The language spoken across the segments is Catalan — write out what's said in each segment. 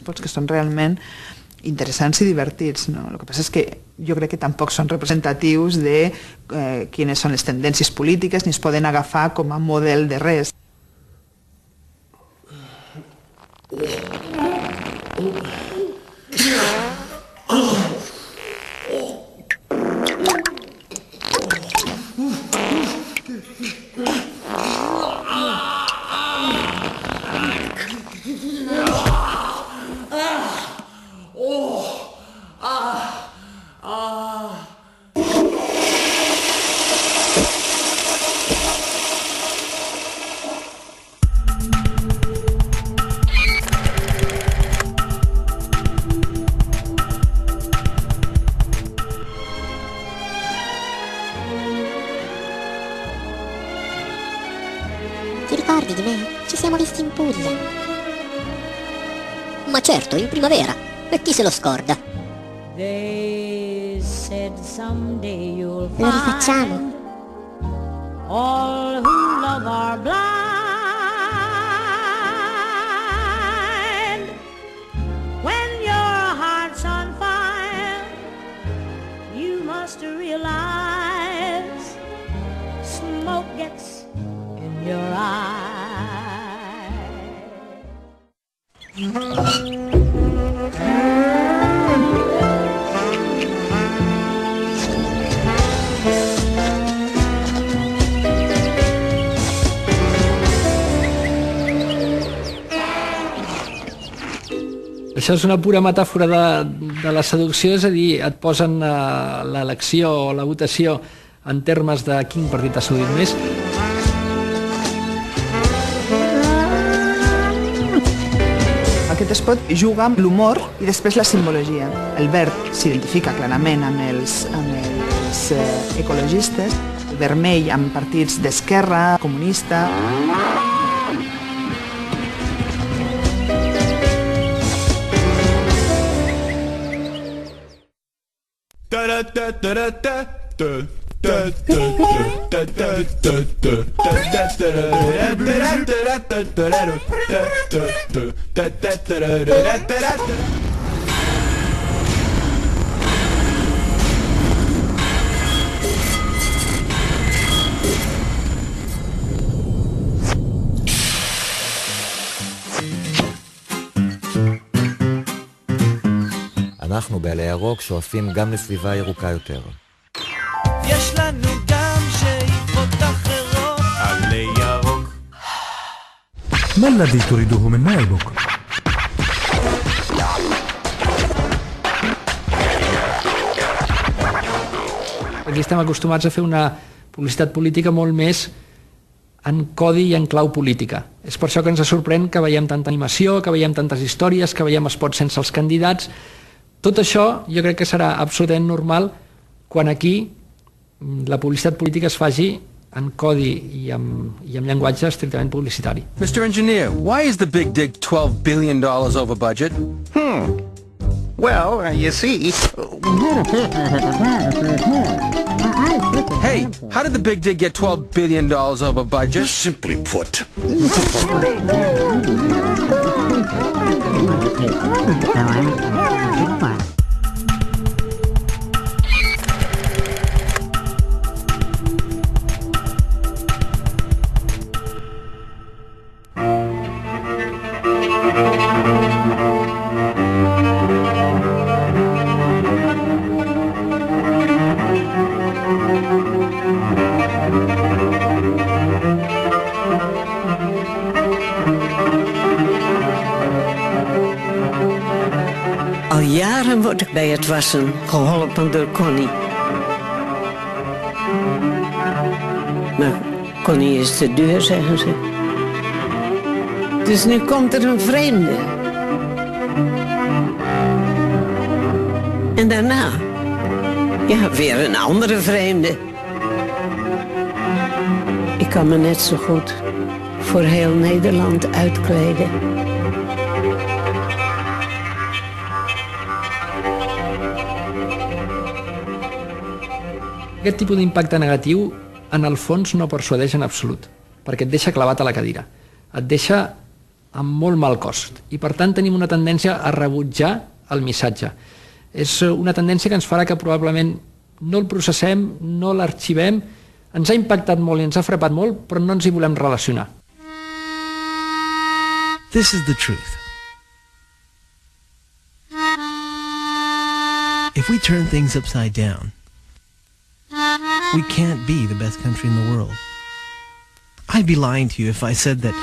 spots que són realment interessants i divertits, no? El que passa és que jo crec que tampoc són representatius de quines són les tendències polítiques ni es poden agafar com a model de res. Ti ricordi di me? Ci siamo visti in Puglia. Ma certo, in primavera. E chi se lo scorda? Lo rifacciamo. All who love are blind. When your heart's on fire, you must realize smoke gets in your eye. Això és una pura metàfora de la seducció, és a dir, et posen l'elecció o la votació en termes de quin partit ha seduït més. Aquest spot juga amb l'humor i després la simbologia. El verd s'identifica clarament amb els ecologistes, el vermell amb partits d'esquerra, comunista. אנחנו בעלי ירוק שואפים גם לסביבה ירוקה יותר. יש לנו גם שאיפות אחרות. עלי ירוק. ما الذي تريده من نائبك؟ Aquí estem acostumats a fer una publicitat política molt més en codi i en clau política. És per això que ens sorprèn que veiem tanta animació, que veiem tantes històries, que veiem spots sense els candidats. Tot això jo crec que serà absolutament normal quan aquí la publicitat política es faci en codi i amb llenguatge estrictament publicitari. Mr. Engineer, why is the Big Dig $12 billion over budget? Well, you see... Hey, how did the Big Dig get $12 billion over budget? Simply put... Al jaren word ik bij het wassen geholpen door Connie. Maar Connie is te duur, zeggen ze. Dus nu komt er een vreemde. En daarna, ja, weer een andere vreemde. Ik kan me net zo goed voor heel Nederland uitkleden. Aquest tipus d'impacte negatiu, en el fons, no persuadeix en absolut, perquè et deixa clavat a la cadira. Et deixa amb molt mal cost, i per tant tenim una tendència a rebutjar el missatge. És una tendència que ens farà que probablement no el processem, no l'arxivem, ens ha impactat molt i ens ha frepat molt, però no ens hi volem relacionar. This is the truth. If we turn things upside down, we can't be the best country in the world. I'd be lying to you if I said that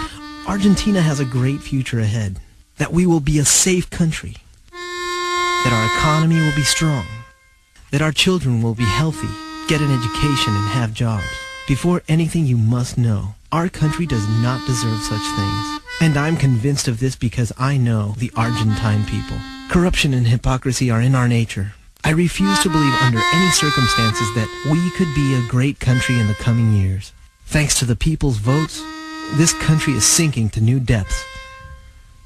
Argentina has a great future ahead, that we will be a safe country, that our economy will be strong, that our children will be healthy, get an education and have jobs. Before anything, you must know, our country does not deserve such things. And I'm convinced of this because I know the Argentine people. Corruption and hypocrisy are in our nature. I refuse to believe under any circumstances that we could be a great country in the coming years. Thanks to the people's votes, this country is sinking to new depths.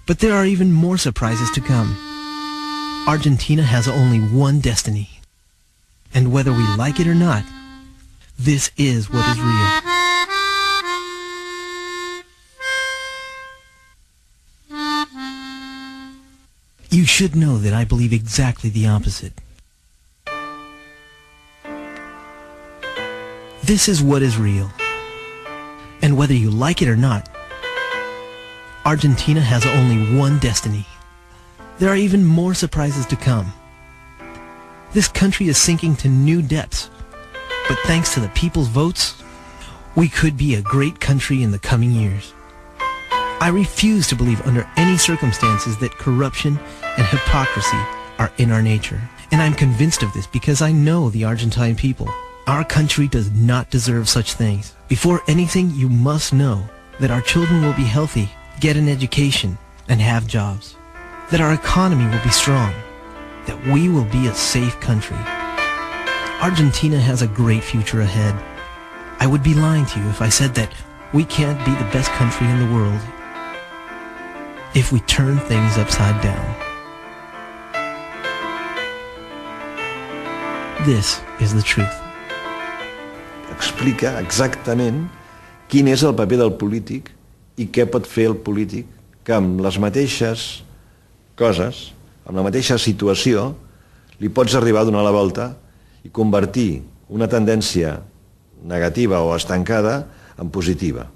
But there are even more surprises to come. Argentina has only one destiny. And whether we like it or not, this is what is real. You should know that I believe exactly the opposite. This is what is real. And whether you like it or not, Argentina has only one destiny. There are even more surprises to come. This country is sinking to new depths. But thanks to the people's votes, we could be a great country in the coming years. I refuse to believe under any circumstances that corruption and hypocrisy are in our nature. And I'm convinced of this because I know the Argentine people. Our country does not deserve such things. Before anything, you must know that our children will be healthy, get an education, and have jobs. That our economy will be strong. That we will be a safe country. Argentina has a great future ahead. I would be lying to you if I said that we can't be the best country in the world if we turn things upside down. This is the truth. Explica exactament quin és el paper del polític i què pot fer el polític que amb les mateixes coses, amb la mateixa situació, li pots arribar a donar la volta i convertir una tendència negativa o estancada en positiva.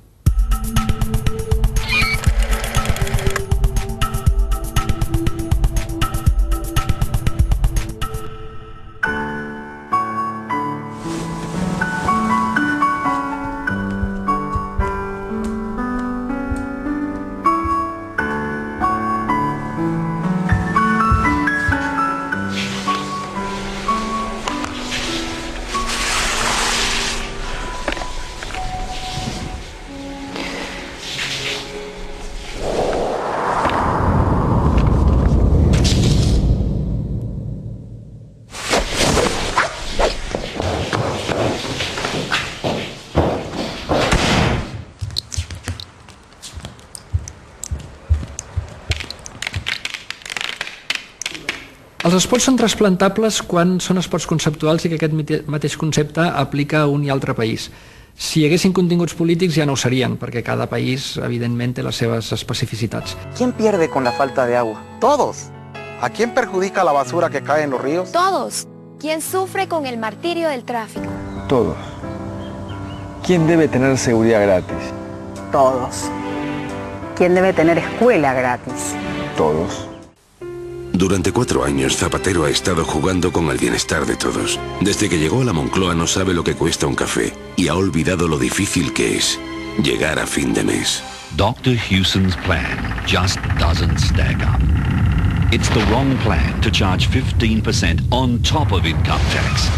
Els esports són trasplantables quan són esports conceptuals i que aquest mateix concepte aplica a un i altre país. Si hi haguessin continguts polítics ja no ho serien, perquè cada país, evidentment, té les seves especificitats. ¿Quién pierde con la falta de agua? Todos. ¿A quién perjudica la basura que cae en los ríos? Todos. ¿Quién sufre con el martirio del tráfico? Todos. ¿Quién debe tener seguridad gratis? Todos. ¿Quién debe tener escuela gratis? Todos. Durante 4 años, Zapatero ha estado jugando con el bienestar de todos. Desde que llegó a la Moncloa no sabe lo que cuesta un café y ha olvidado lo difícil que es llegar a fin de mes. Dr. Hewson's plan just doesn't stack up. It's the wrong plan to charge 15% on top of income tax.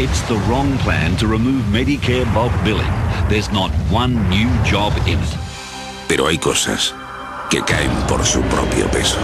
It's the wrong plan to remove Medicare bulk billing. There's not one new job in it. Pero hay cosas que caen por su propio peso.